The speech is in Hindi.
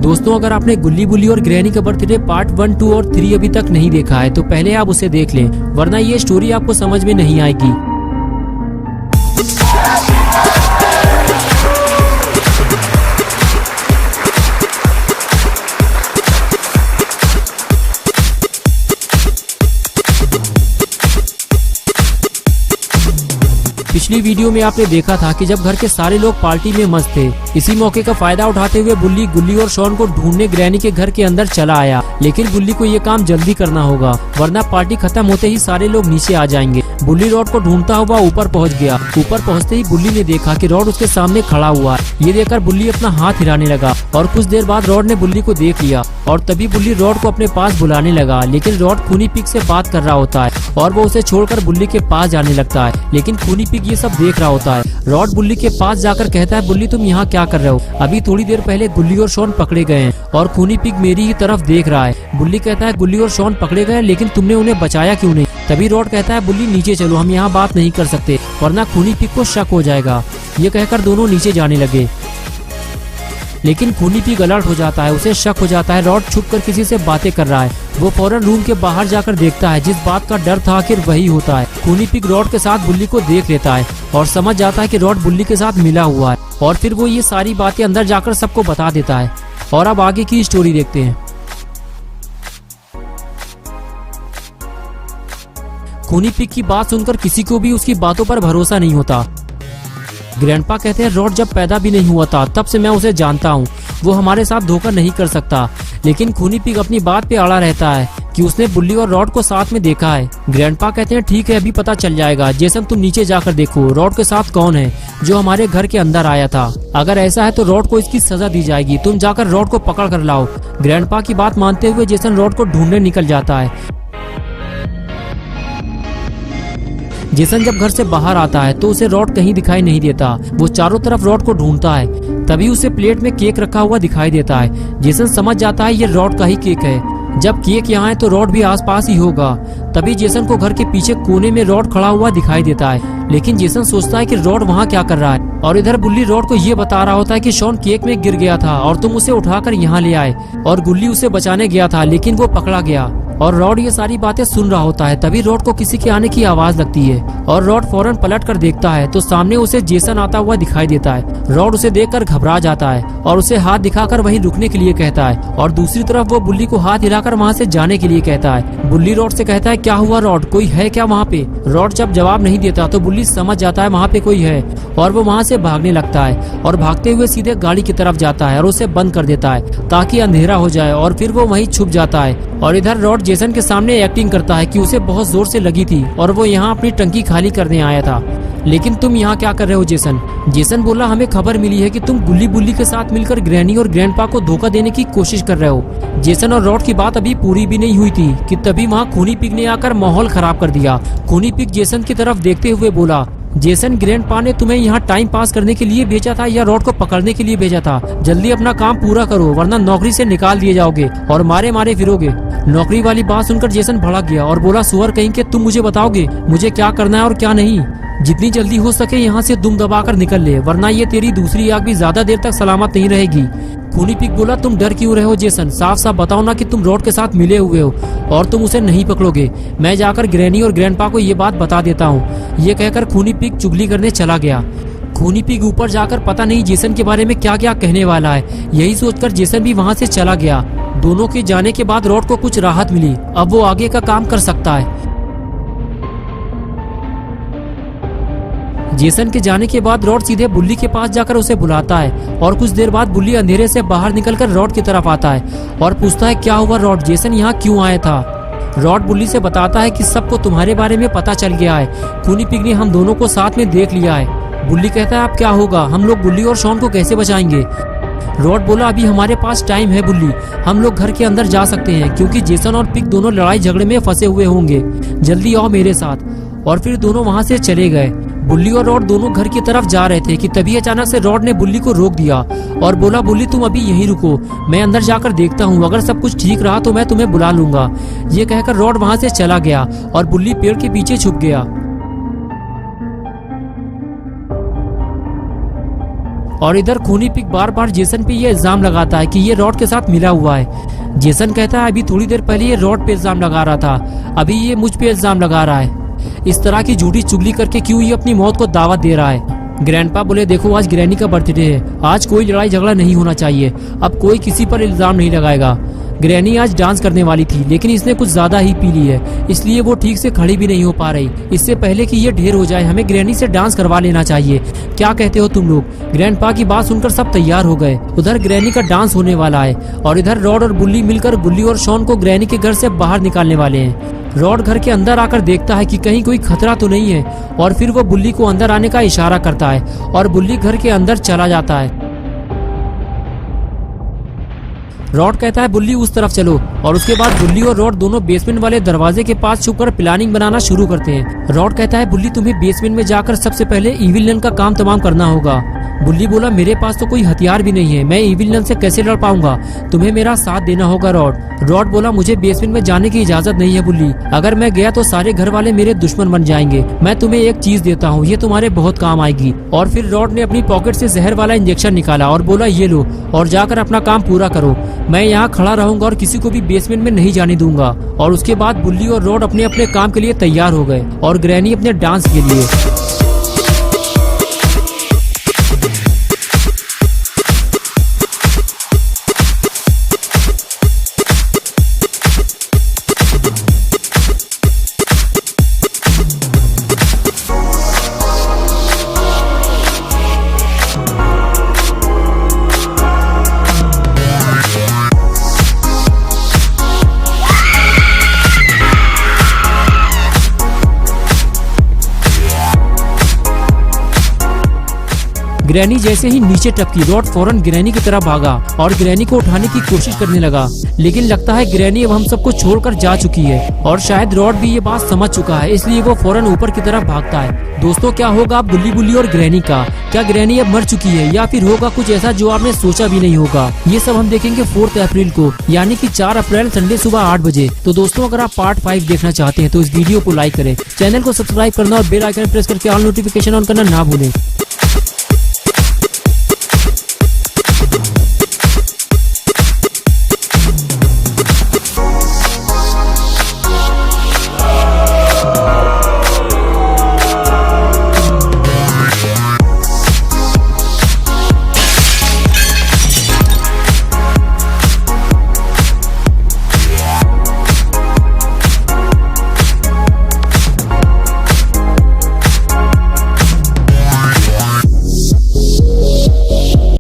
दोस्तों, अगर आपने गुल्ली बुल्ली और ग्रैनी का बर्थडे पार्ट 1, 2 और 3 अभी तक नहीं देखा है तो पहले आप उसे देख लें, वरना ये स्टोरी आपको समझ में नहीं आएगी। पिछली वीडियो में आपने देखा था कि जब घर के सारे लोग पार्टी में मस्त थे, इसी मौके का फायदा उठाते हुए बुल्ली गुल्ली और शॉन को ढूंढने ग्रैनी के घर के अंदर चला आया। लेकिन बुल्ली को ये काम जल्दी करना होगा, वरना पार्टी खत्म होते ही सारे लोग नीचे आ जाएंगे। बुल्ली रॉड को ढूंढता हुआ ऊपर पहुंच गया। ऊपर पहुंचते ही बुल्ली ने देखा कि रॉड उसके सामने खड़ा हुआ है। ये देखकर बुल्ली अपना हाथ हिलाने लगा और कुछ देर बाद रॉड ने बुल्ली को देख लिया और तभी बुल्ली रॉड को अपने पास बुलाने लगा। लेकिन रॉड खूनी पिग से बात कर रहा होता है और वो उसे छोड़कर बुल्ली के पास जाने लगता है। लेकिन खूनी पिग ये सब देख रहा होता है। रॉड बुल्ली के पास जाकर कहता है, बुल्ली तुम यहाँ क्या कर रहे हो? अभी थोड़ी देर पहले गुल्ली और शॉन पकड़े गए हैं और खूनी पिग मेरी ही तरफ देख रहा है। बुल्ली कहता है, गुल्ली और शॉन पकड़े गए लेकिन तुमने उन्हें बचाया क्यों नहीं? तभी रॉड कहता है, बुल्ली नीचे चलो, हम यहाँ बात नहीं कर सकते वरना खूनी पिग को शक हो जाएगा। ये कहकर दोनों नीचे जाने लगे। लेकिन खूनी पिग अलर्ट हो जाता है, उसे शक हो जाता है रॉड छुपकर किसी से बातें कर रहा है। वो फौरन रूम के बाहर जाकर देखता है। जिस बात का डर था आखिर वही होता है। खूनी पिग रॉड के साथ बुल्ली को देख लेता है और समझ जाता है कि रॉड बुल्ली के साथ मिला हुआ है और फिर वो ये सारी बातें अंदर जाकर सबको बता देता है। और अब आगे की स्टोरी देखते हैं। खूनी पिग की बात सुनकर किसी को भी उसकी बातों पर भरोसा नहीं होता। ग्रैंडपा कहते हैं, रॉड जब पैदा भी नहीं हुआ था तब से मैं उसे जानता हूँ, वो हमारे साथ धोखा नहीं कर सकता। लेकिन खूनी पिग अपनी बात पे अड़ा रहता है कि उसने बुल्ली और रॉड को साथ में देखा है। ग्रैंडपा कहते हैं, ठीक है, अभी पता चल जाएगा। जेसन तुम नीचे जाकर देखो रॉड के साथ कौन है जो हमारे घर के अंदर आया था। अगर ऐसा है तो रॉड को इसकी सजा दी जाएगी। तुम जाकर रॉड को पकड़ कर लाओ। ग्रैंडपा की बात मानते हुए जेसन रॉड को ढूंढने निकल जाता है। जेसन जब घर से बाहर आता है तो उसे रॉड कहीं दिखाई नहीं देता। वो चारों तरफ रॉड को ढूंढता है। तभी उसे प्लेट में केक रखा हुआ दिखाई देता है। जेसन समझ जाता है ये रॉड का ही केक है। जब केक यहाँ है तो रॉड भी आसपास ही होगा। तभी जेसन को घर के पीछे कोने में रॉड खड़ा हुआ दिखाई देता है। लेकिन जेसन सोचता है कि रॉड वहाँ क्या कर रहा है और इधर बुल्ली रॉड को ये बता रहा होता है कि शॉन केक में गिर गया था और तुम उसे उठाकर यहाँ ले आए और गुल्ली उसे बचाने गया था लेकिन वो पकड़ा गया। और रॉड ये सारी बातें सुन रहा होता है। तभी रॉड को किसी के आने की आवाज लगती है और रॉड फौरन पलट कर देखता है तो सामने उसे जेसन आता हुआ दिखाई देता है। रॉड उसे देखकर घबरा जाता है और उसे हाथ दिखाकर वहीं रुकने के लिए कहता है और दूसरी तरफ वो बुल्ली को हाथ हिलाकर वहाँ से जाने के लिए कहता है। बुल्ली रॉड से कहता है, क्या हुआ रॉड, कोई है क्या वहाँ पे? रॉड जब जवाब नहीं देता तो बुल्ली समझ जाता है वहाँ पे कोई है और वो वहाँ से भागने लगता है और भागते हुए सीधे गाड़ी की तरफ जाता है और उसे बंद कर देता है ताकि अंधेरा हो जाए और फिर वो वहीं छुप जाता है। और इधर रॉड जेसन के सामने एक्टिंग करता है कि उसे बहुत जोर से लगी थी और वो यहाँ अपनी टंकी खाली करने आया था। लेकिन तुम यहाँ क्या कर रहे हो जेसन? जेसन बोला, हमें खबर मिली है कि तुम गुल्ली बुल्ली के साथ मिलकर ग्रैनी और ग्रैंडपा को धोखा देने की कोशिश कर रहे हो। जेसन और रॉड की बात अभी पूरी भी नहीं हुई थी कि तभी वहाँ खूनी पिग ने आकर माहौल खराब कर दिया। खूनी पिग जेसन की तरफ देखते हुए बोला, जेसन, ग्रैंडपा ने तुम्हें यहाँ टाइम पास करने के लिए भेजा था या रॉड को पकड़ने के लिए भेजा था? जल्दी अपना काम पूरा करो वरना नौकरी से निकाल दिए जाओगे और मारे मारे फिरोगे। नौकरी वाली बात सुनकर जेसन भड़क गया और बोला, सुअर कहीं के, तुम मुझे बताओगे मुझे क्या करना है और क्या नहीं? जितनी जल्दी हो सके यहाँ से दुम दबाकर निकल ले, वरना ये तेरी दूसरी आग भी ज्यादा देर तक सलामत नहीं रहेगी। खूनी पिग बोला, तुम डर क्यों रहे हो जेसन? साफ साफ बताओ ना कि तुम रॉड के साथ मिले हुए हो और तुम उसे नहीं पकड़ोगे। मैं जाकर ग्रैनी और ग्रैंडपा को ये बात बता देता हूँ। ये कहकर खूनी पिग चुगली करने चला गया। खूनी पिग ऊपर जाकर पता नहीं जेसन के बारे में क्या क्या कहने वाला है, यही सोचकर जेसन भी वहाँ से चला गया। दोनों के जाने के बाद रॉड को कुछ राहत मिली, अब वो आगे का काम कर सकता है। जेसन के जाने के बाद रॉड सीधे बुल्ली के पास जाकर उसे बुलाता है और कुछ देर बाद बुल्ली अंधेरे से बाहर निकलकर रॉड की तरफ आता है और पूछता है, क्या हुआ रॉड, जेसन यहाँ क्यों आया था? रॉड बुल्ली से बताता है कि सबको तुम्हारे बारे में पता चल गया है। खूनी पिग ने हम दोनों को साथ में देख लिया है। बुल्ली कहता है, अब क्या होगा? हम लोग गुल्ली और शॉन को कैसे बचाएंगे? रॉड बोला, अभी हमारे पास टाइम है बुल्ली, हम लोग घर के अंदर जा सकते हैं क्योंकि जेसन और पिग दोनों लड़ाई झगड़े में फंसे हुए होंगे। जल्दी आओ मेरे साथ। और फिर दोनों वहाँ से चले गए। बुल्ली और रॉड दोनों घर की तरफ जा रहे थे कि तभी अचानक से रॉड ने बुल्ली को रोक दिया और बोला, बुल्ली तुम अभी यहीं रुको, मैं अंदर जाकर देखता हूँ, अगर सब कुछ ठीक रहा तो मैं तुम्हें बुला लूंगा। ये कहकर रॉड वहाँ से चला गया और बुल्ली पेड़ के पीछे छुप गया। और इधर खूनी पिग बार बार जेसन पे ये इल्जाम लगाता है कि ये रॉड के साथ मिला हुआ है। जेसन कहता है अभी थोड़ी देर पहले ये रॉड पे इल्जाम लगा रहा था, अभी ये मुझ पे इल्जाम लगा रहा है। इस तरह की झूठी चुगली करके क्यों ये अपनी मौत को दावत दे रहा है। ग्रैंडपा बोले देखो आज ग्रैनी का बर्थडे है, आज कोई लड़ाई झगड़ा नहीं होना चाहिए, अब कोई किसी पर इल्जाम नहीं लगाएगा। ग्रैनी आज डांस करने वाली थी लेकिन इसने कुछ ज्यादा ही पी ली है, इसलिए वो ठीक से खड़ी भी नहीं हो पा रही। इससे पहले कि ये ढेर हो जाए हमें ग्रैनी से डांस करवा लेना चाहिए। क्या कहते हो तुम लोग। ग्रैंडपा की बात सुनकर सब तैयार हो गए। उधर ग्रैनी का डांस होने वाला है और इधर रॉड और बुल्ली मिलकर बुल्ली और शॉन को ग्रैनी के घर से बाहर निकालने वाले हैं। रॉड घर के अंदर आकर देखता है कि कहीं कोई खतरा तो नहीं है और फिर वो बुल्ली को अंदर आने का इशारा करता है और बुल्ली घर के अंदर चला जाता है। रॉड कहता है बुल्ली उस तरफ चलो और उसके बाद बुल्ली और रॉड दोनों बेसमेंट वाले दरवाजे के पास छुपकर प्लानिंग बनाना शुरू करते हैं। रॉड कहता है बुल्ली तुम्हें बेसमेंट में जाकर सबसे पहले इविल नन का काम तमाम करना होगा। बुल्ली बोला मेरे पास तो कोई हथियार भी नहीं है, मैं इविल नन से कैसे लड़ पाऊंगा, तुम्हें मेरा साथ देना होगा रॉड। रॉड बोला मुझे बेसमेंट में जाने की इजाजत नहीं है बुल्ली, अगर मैं गया तो सारे घर वाले मेरे दुश्मन बन जाएंगे। मैं तुम्हें एक चीज देता हूँ, ये तुम्हारे बहुत काम आएगी। और फिर रॉड ने अपनी पॉकेट से जहर वाला इंजेक्शन निकाला और बोला ये लो और जाकर अपना काम पूरा करो, मैं यहाँ खड़ा रहूंगा और किसी को भी बेसमेंट में नहीं जाने दूंगा। और उसके बाद बुल्ली और रॉड अपने अपने काम के लिए तैयार हो गए और ग्रैनी अपने डांस के लिए। ग्रैनी जैसे ही नीचे टपकी रॉड फौरन ग्रैनी की तरफ भागा और ग्रैनी को उठाने की कोशिश करने लगा, लेकिन लगता है ग्रैनी अब हम सबको छोड़कर जा चुकी है और शायद रॉड भी ये बात समझ चुका है, इसलिए वो फौरन ऊपर की तरफ भागता है। दोस्तों क्या होगा अब बुल्ली बुल्ली और ग्रैनी का, क्या ग्रैनी अब मर चुकी है या फिर होगा कुछ ऐसा जो आपने सोचा भी नहीं होगा, ये सब हम देखेंगे 4 अप्रैल को, यानी कि 4 अप्रैल संडे सुबह 8 बजे। तो दोस्तों अगर आप पार्ट 5 देखना चाहते हैं तो इस वीडियो को लाइक करें, चैनल को सब्सक्राइब करना और बेल आइकन प्रेस करके ऑल नोटिफिकेशन ऑन करना ना भूलें।